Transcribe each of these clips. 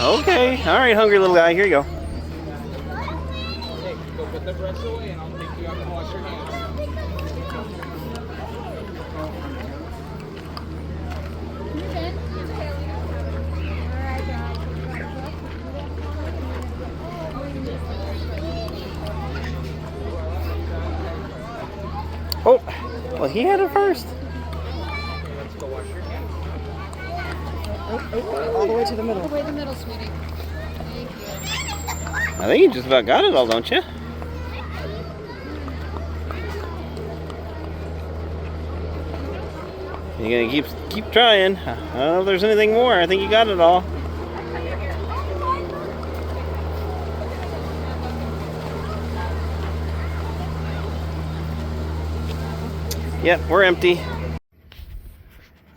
Okay. All right, hungry little guy. Here you go. Hey, go put the brush away and I'll take you out and wash your hands. Oh, well, he had it first. Let's go wash your hands. All the way to the middle. All the way to the middle, sweetie. Thank you. I think you just about got it all, don't you? You're gonna keep trying. I don't know if there's anything more. I think you got it all. Yep, we're empty.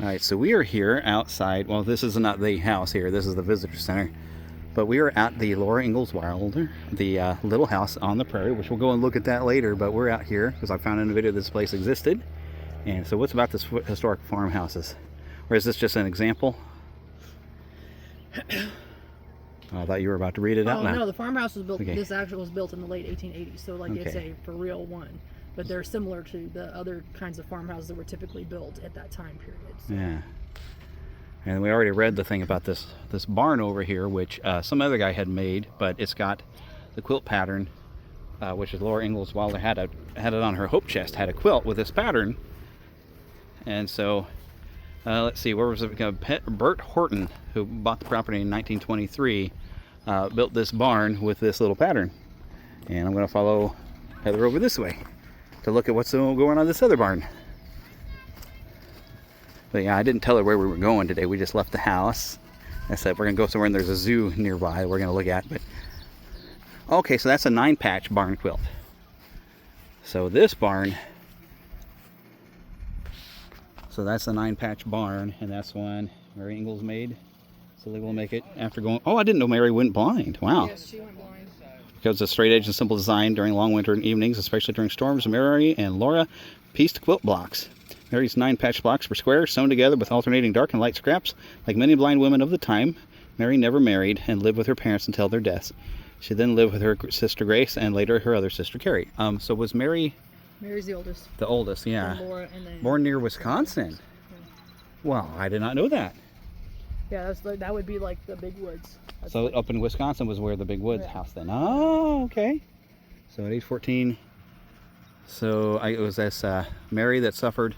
All right, so we are here outside. Well, this is not the house here. This is the visitor center. But we are at the Laura Ingalls Wilder, the little house on the prairie, which we'll go and look at that later. But we're out here because I found in a video this place existed. And so what's about this historic farmhouses? Or is this just an example? Oh, I thought you were about to read it out now. No, the farmhouse was built, Okay. this actually was built in the late 1880s. So like it's Okay. a for real one. But they're similar to the other kinds of farmhouses that were typically built at that time period. So. Yeah. And we already read the thing about this barn over here, which some other guy had made, but it's got the quilt pattern, which is Laura Ingalls Wilder had it on her hope chest, had a quilt with this pattern. And so, let's see, where was it? Bert Horton, who bought the property in 1923, built this barn with this little pattern. And I'm going to follow Heather over this way to look at what's going on in this other barn. But yeah, I didn't tell her where we were going today. We just left the house. I said we're gonna go somewhere and there's a zoo nearby we're gonna look at. But okay, so that's a 9-patch barn quilt. So this barn, so that's a 9-patch barn, and that's one Mary Ingalls made. So they will make it after going. Oh, I didn't know Mary went blind. Wow. Yes, she went blind. Because of straight edge and simple design during long winter evenings, especially during storms, Mary and Laura pieced quilt blocks. Mary's 9-patch blocks were square, sewn together with alternating dark and light scraps. Like many blind women of the time, Mary never married and lived with her parents until their deaths. She then lived with her sister Grace and later her other sister Carrie. So was Mary... Mary's the oldest. The oldest, yeah. Laura, and then, born near Wisconsin. Yeah. Wow, I did not know that. Yeah, that would be like the Big Woods. That's So like, up in Wisconsin was where the Big Woods Yeah. house then. Oh, okay. So at age 14, so it was this Mary that suffered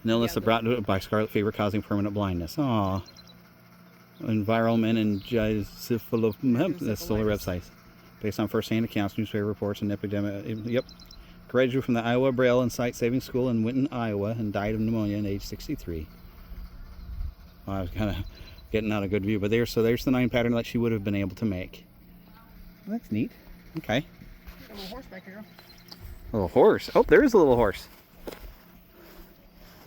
an illness that brought by scarlet fever causing permanent blindness. Aw. And viral meningitis, that's still a website. Based on first-hand accounts, newspaper reports, and epidemic. Yep. Graduated from the Iowa Braille and Sight Saving School in Winton, Iowa, and died of pneumonia at age 63. Well, I was kind of getting out a good view, but there's the 9 pattern that she would have been able to make. Well, that's neat. Okay. a little horse back here. A little horse. Oh, there is a little horse.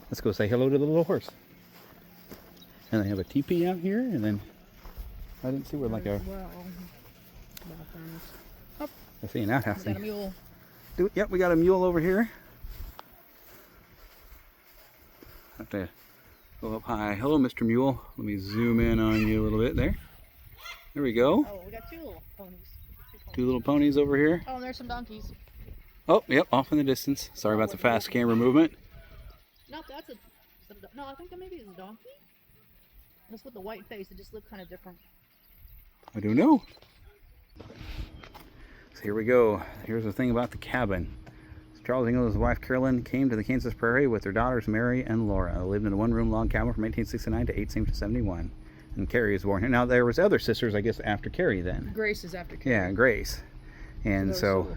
Let's go say hello to the little horse. And they have a teepee out here, and then I didn't see where like a. Well, bathrooms. Oh, I see an outhouse we got a thing. mule. Yep, we got a mule over here. Have to go up high. Hello, Mr. Mule. Let me zoom in on you a little bit there. There we go. Oh, we got 2 little ponies. 2 little ponies over here. Oh, and there's some donkeys. Oh, yep, off in the distance. Sorry about the fast camera movement. No, that's a. No, I think that maybe is a donkey. That's with the white face. It just looked kind of different. I don't know. So here we go. Here's the thing about the cabin. Charles Ingalls' wife Carolyn came to the Kansas Prairie with their daughters Mary and Laura. They lived in a 1-room log cabin from 1869 to 1871. And Carrie was born here. Now there was other sisters, I guess, after Carrie then. Grace is after Carrie. Yeah, Grace. And so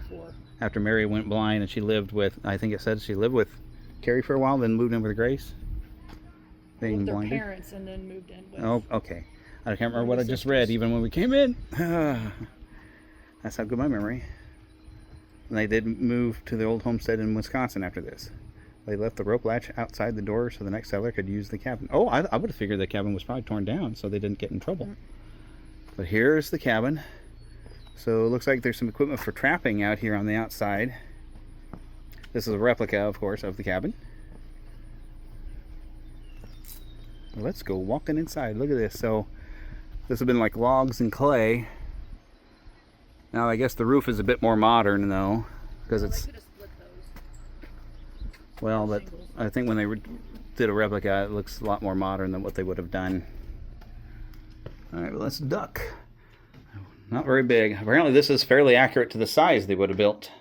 after Mary went blind and she lived with, I think it said she lived with Carrie for a while, then moved in with Grace. Being with their blinded. parents and then moved in with. Oh, okay. I can't remember what I just read even when we came in. That's how good my memory. And they did move to the old homestead in Wisconsin after this. They left the rope latch outside the door so the next settler could use the cabin. Oh, I would have figured the cabin was probably torn down so they didn't get in trouble. But here's the cabin. So it looks like there's some equipment for trapping out here on the outside. This is a replica, of course, of the cabin. Let's go walking inside. Look at this. So This has been like logs and clay. Now I guess the roof is a bit more modern though, because Well, they it's, could have split those. well, but I think when they did a replica, it looks a lot more modern than what they would have done. All right, well, let's duck. Not very big. Apparently this is fairly accurate to the size they would have built.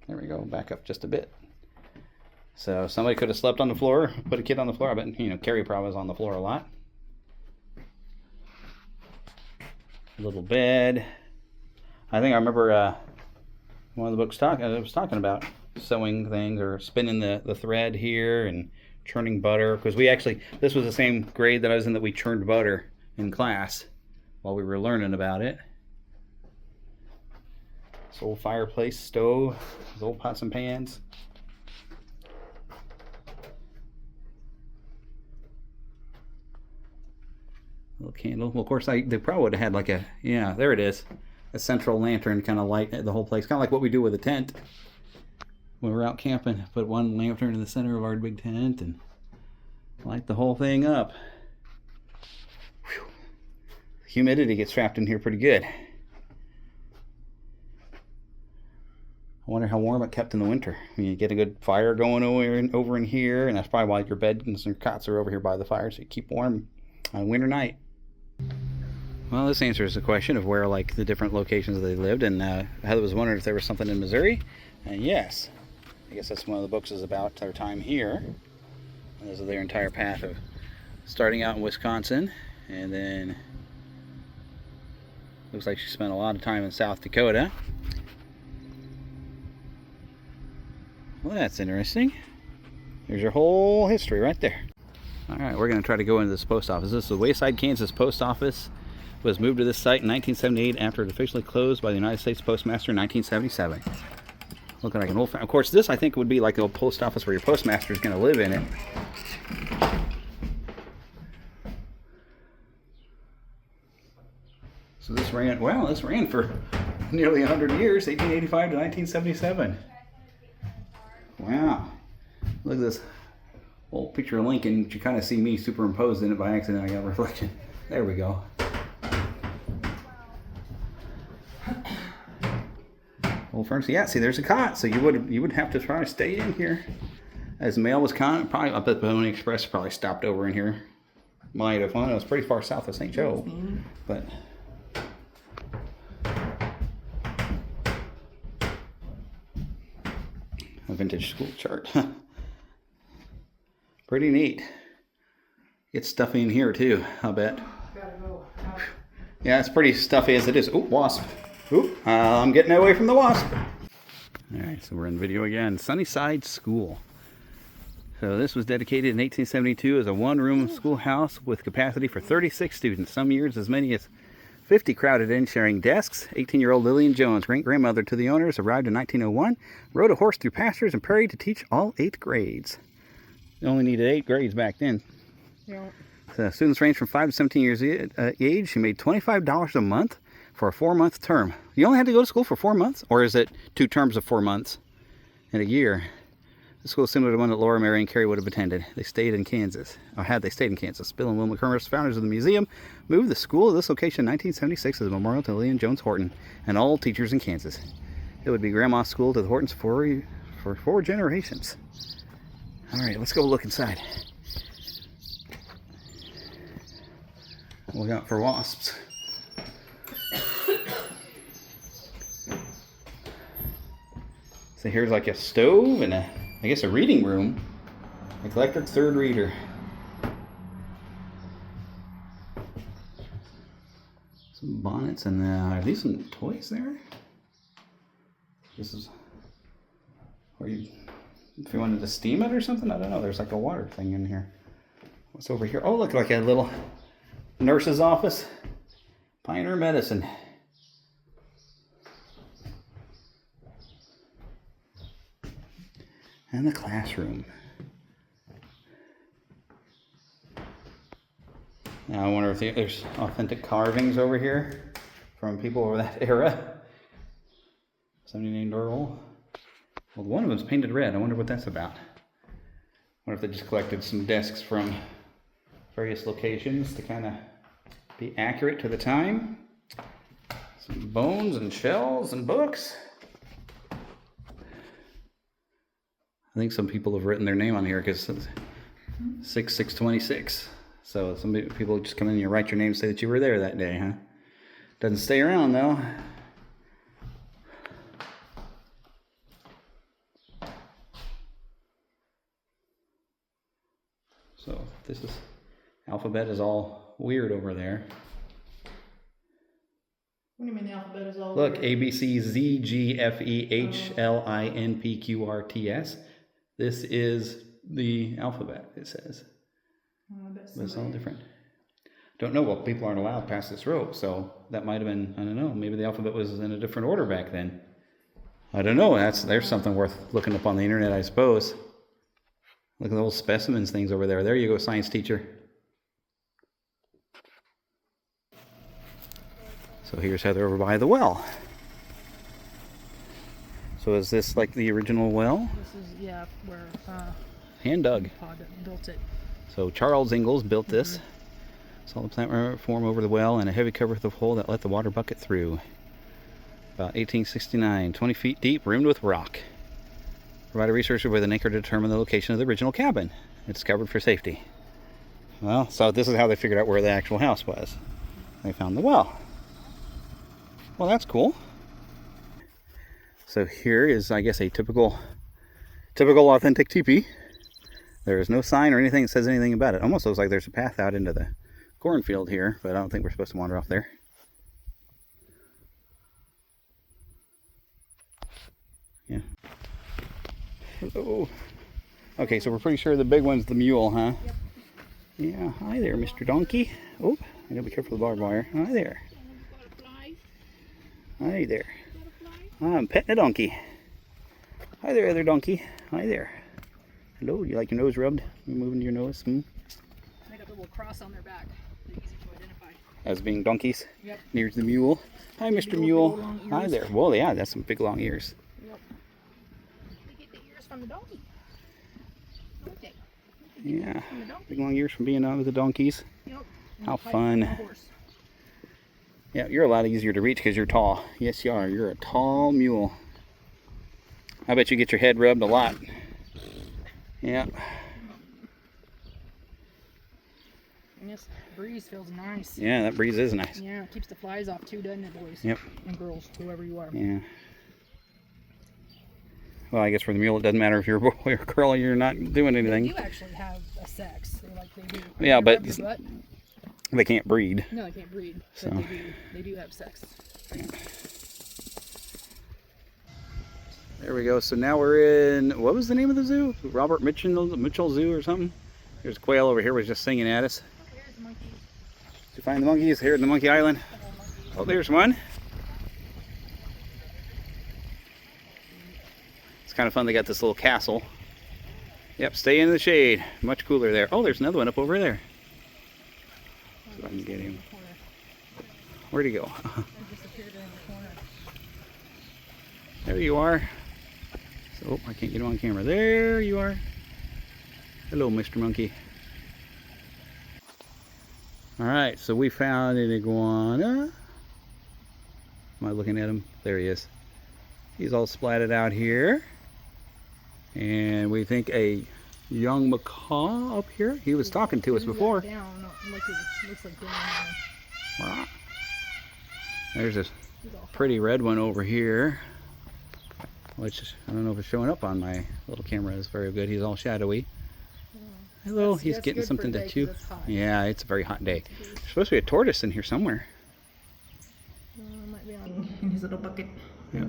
There we go, back up just a bit. So somebody could have slept on the floor, put a kid on the floor. I bet, you know, Carrie probably was on the floor a lot. A little bed. I think I remember one of the books was talking about sewing things or spinning the thread here and churning butter, because we actually, this was the same grade that I was in that we churned butter in class while we were learning about it. This old fireplace stove, these old pots and pans. Little candle. Well, of course, they probably would have had like a, yeah, there it is, a central lantern kind of light the whole place, kind of like what we do with a tent. When we're out camping, put one lantern in the center of our big tent and light the whole thing up. Whew. Humidity gets trapped in here pretty good. I wonder how warm it kept in the winter. I mean, you get a good fire going over in here, and that's probably why your bed and some cots are over here by the fire, so you keep warm on a winter night. Well, this answers the question of where, like, the different locations they lived, and Heather was wondering if there was something in Missouri, and yes. I guess that's one of the books is about their time here. And this is their entire path of starting out in Wisconsin, and then looks like she spent a lot of time in South Dakota. Well, that's interesting. There's your whole history right there. All right, we're going to try to go into this post office. This is the Wayside, Kansas post office. It was moved to this site in 1978 after it officially closed by the United States Postmaster in 1977. Looking like an old, of course, this I think would be like a post office where your postmaster is going to live in it. So this ran, wow, this ran for nearly 100 years, 1885 to 1977. Wow. Look at this old picture of Lincoln, but you kind of see me superimposed in it by accident. I got a reflection. There we go. Old furnace. Yeah, see, there's a cot, so you would have to try to stay in here. As mail was probably, I bet the Pony Express probably stopped over in here. Might have. Well, it was pretty far south of St. Joe, but a vintage school chart. Pretty neat. It's stuffy in here too, I bet. Yeah, it's pretty stuffy as it is. Ooh, wasp. Ooh, I'm getting away from the wasp. All right, so we're in video again. Sunnyside School. So this was dedicated in 1872 as a one-room schoolhouse with capacity for 36 students. Some years as many as 50 crowded in, sharing desks. 18-year-old Lillian Jones, great-grandmother to the owners, arrived in 1901, rode a horse through pastures and prairie to teach all 8 grades. They only needed 8 grades back then. Yeah. So students ranged from 5 to 17 years age. She made $25 a month for a 4-month term. You only had to go to school for 4 months? Or is it 2 terms of 4 months in a year? The school is similar to one that Laura, Mary, and Carrie would have attended. They stayed in Kansas. Or had they stayed in Kansas. Bill and Wilma Kermers, founders of the museum, moved the school to this location in 1976 as a memorial to Lillian Jones Horton and all teachers in Kansas. It would be Grandma's school to the Hortons for 4 generations. All right, let's go look inside. Look out for wasps. So here's like a stove and I guess a reading room. Electric third reader. Some bonnets and are these some toys there? This is where you, if you wanted to steam it or something, I don't know. There's like a water thing in here. What's over here? Oh, look, like a little nurse's office. Pioneer Medicine. And the classroom. Now I wonder if there's authentic carvings over here from people of that era. Somebody named Earl. Well, one of them's painted red. I wonder what that's about. I wonder if they just collected some desks from various locations to kind of be accurate to the time. Some bones and shells and books. I think some people have written their name on here because it's 6/6/26. So some people just come in and you write your name and say that you were there that day, huh? Doesn't stay around though. So this is, alphabet is all weird over there. What do you mean the alphabet is all Look, weird? A, B, C, Z, G, F, E, H, L, I, N, P, Q, R, T, S. This is the alphabet, it says. But it's all different. Don't know, well, people aren't allowed past this rope, so that might have been, I don't know, maybe the alphabet was in a different order back then. I don't know, there's something worth looking up on the internet, I suppose. Look at those specimens things over there. There you go, science teacher. So here's Heather over by the well. So is this like the original well? This is, yeah, where Hand dug. Pod built it. So Charles Ingalls built this. Saw the plant form over the well and a heavy cover of the hole that let the water bucket through. About 1869, 20 feet deep, rimmed with rock. Provided researchers with an anchor to determine the location of the original cabin. It's covered for safety. Well, so this is how they figured out where the actual house was. They found the well. Well, that's cool. So here is, I guess, a typical authentic teepee. There is no sign or anything that says anything about it. Almost looks like there's a path out into the cornfield here, but I don't think we're supposed to wander off there. Yeah. Hello. Okay, so we're pretty sure the big one's the mule, huh? Yep. Yeah. Hi there, Mr. Donkey. Oh, I gotta be careful of the barbed wire. Hi there. Hi there. I'm petting a donkey. Hi there, other donkey. Hi there. Hello, you like your nose rubbed? You moving your nose? They got the little cross on their back. They're easy to identify. As being donkeys? Yep. Here's the mule. Hi, Mr. Big Mule. old long Hi ears. there. Well, yeah, that's some big long ears. Yep. They get the ears from the donkey. Don't they? Yeah. From the donkey. Big long ears from being out with the donkeys. Yep. How Pipe fun. from the horse. Yeah, you're a lot easier to reach because you're tall. Yes, you are. You're a tall mule. I bet you get your head rubbed a lot. Yeah. And this breeze feels nice. Yeah, that breeze is nice. Yeah, it keeps the flies off too, doesn't it, boys? Yep. And girls, whoever you are. Yeah. Well, I guess for the mule, it doesn't matter if you're a boy or a girl, you're not doing They anything. do actually have a sex. They do. Yeah, They but rub your butt. they can't breed. No, they can't breed. So. But they do have sex. There we go. So now we're in, what was the name of the zoo? Robert Mitchell Zoo or something? There's a quail over here was just singing at us. There's the monkeys. Did you find the monkeys here in the Monkey Island? Oh, there's one. It's kind of fun. They got this little castle. Yep, stay in the shade. Much cooler there. Oh, there's another one up over there. See if I can get him. Where'd he go? Disappeared in the corner. There you are. So, I can't get him on camera. There you are. Hello, Mr. Monkey. Alright, so we found an iguana. Am I looking at him? There he is. He's all splatted out here. And we think a young macaw up here. He was talking to us before. Down, like it looks like down. Wow. There's this pretty red one over here. Which, I don't know if it's showing up on my little camera. It's very good. He's all shadowy. Hello, he's that's getting good something for a to day chew. 'cause it's hot. Yeah, it's a very hot day. There's supposed to be a tortoise in here somewhere. Might be on in his little bucket. Yeah.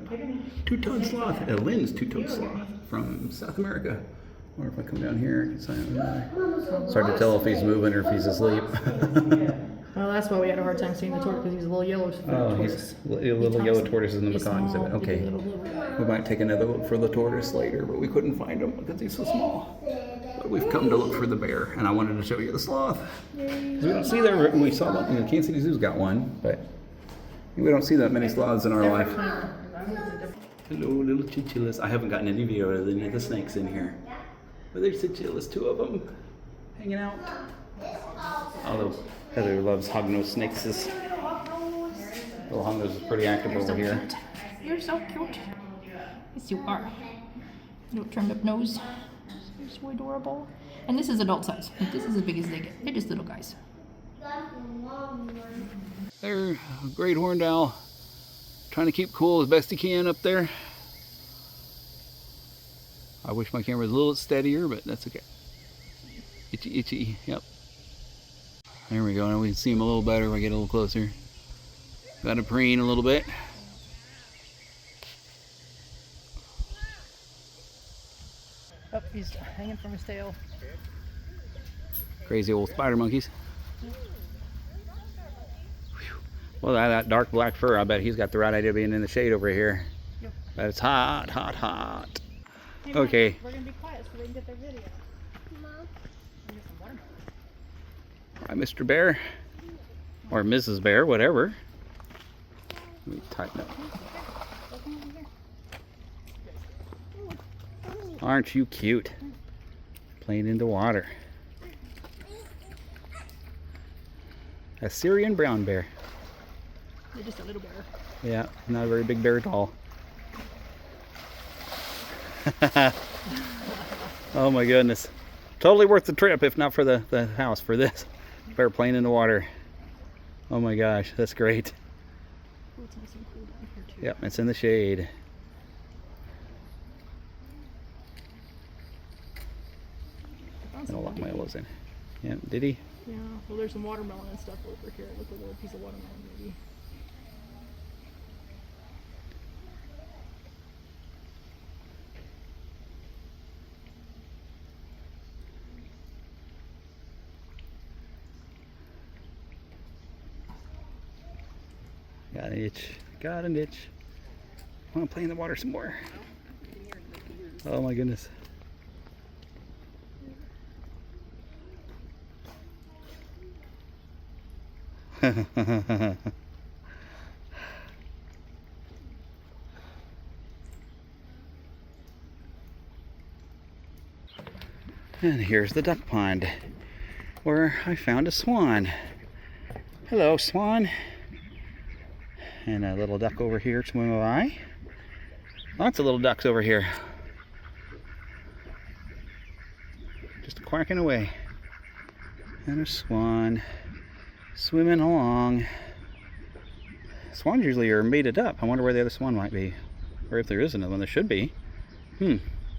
Two-toed sloth. Lynn's two-toed sloth from South America. Or if I come down here, it's hard to tell if he's moving or if he's asleep. Well, that's why we had a hard time seeing the tortoise because he's a little yellow. Oh, he's a little yellow tortoise in the macaw exhibit. Okay. We might take another look for the tortoise later, but we couldn't find him because he's so small. But we've come to look for the bear, and I wanted to show you the sloth. 'Cause we don't see that. We saw one. You know, Kansas City Zoo's got one, but we don't see that many sloths in our life. Hello, little chinchillas. I haven't gotten any video of any of the snakes in here. But there's chinchillas, two of them, hanging out. Although Heather loves hognose snakes. Little hognose is pretty active You're over so here. cute. You're so cute. Yes, you are. Little trimmed up nose. You're so adorable. And this is adult size. Like, this is as big as they get. They're just little guys. There, great horned owl. Trying to keep cool as best he can up there. I wish my camera was a little steadier, but that's okay. Itchy, itchy, yep. There we go, now we can see him a little better if I get a little closer. Got to preen a little bit. Oh, he's hanging from his tail. Crazy old spider monkeys. Well, that dark black fur, I bet he's got the right idea being in the shade over here. Yep. But it's hot, hot, hot. Hey, Okay. We're going to be quiet so they can get their video. Hi, Mr. Bear. Or Mrs. Bear, whatever. Let me tighten up. Aren't you cute? Playing in the water. A Syrian brown bear. They're just a little bear. Yeah, not a very big bear at all. Oh my goodness. Totally worth the trip if not for the house for this. Bear playing in the water. Oh my gosh, that's great. Oh, it's nice and cool down here too. Yep, it's in the shade. And I'll lock my elbows in. Yeah, did he? Yeah, well there's some watermelon and stuff over here. Look at a little piece of watermelon maybe. Got an itch. Got an itch. I want to play in the water some more. Oh my goodness. And here's the duck pond where I found a swan. Hello, swan. And a little duck over here swimming by. Lots of little ducks over here. Just quacking away. And a swan swimming along. Swans usually are mated up. I wonder where the other swan might be. Or if there isn't one, there should be.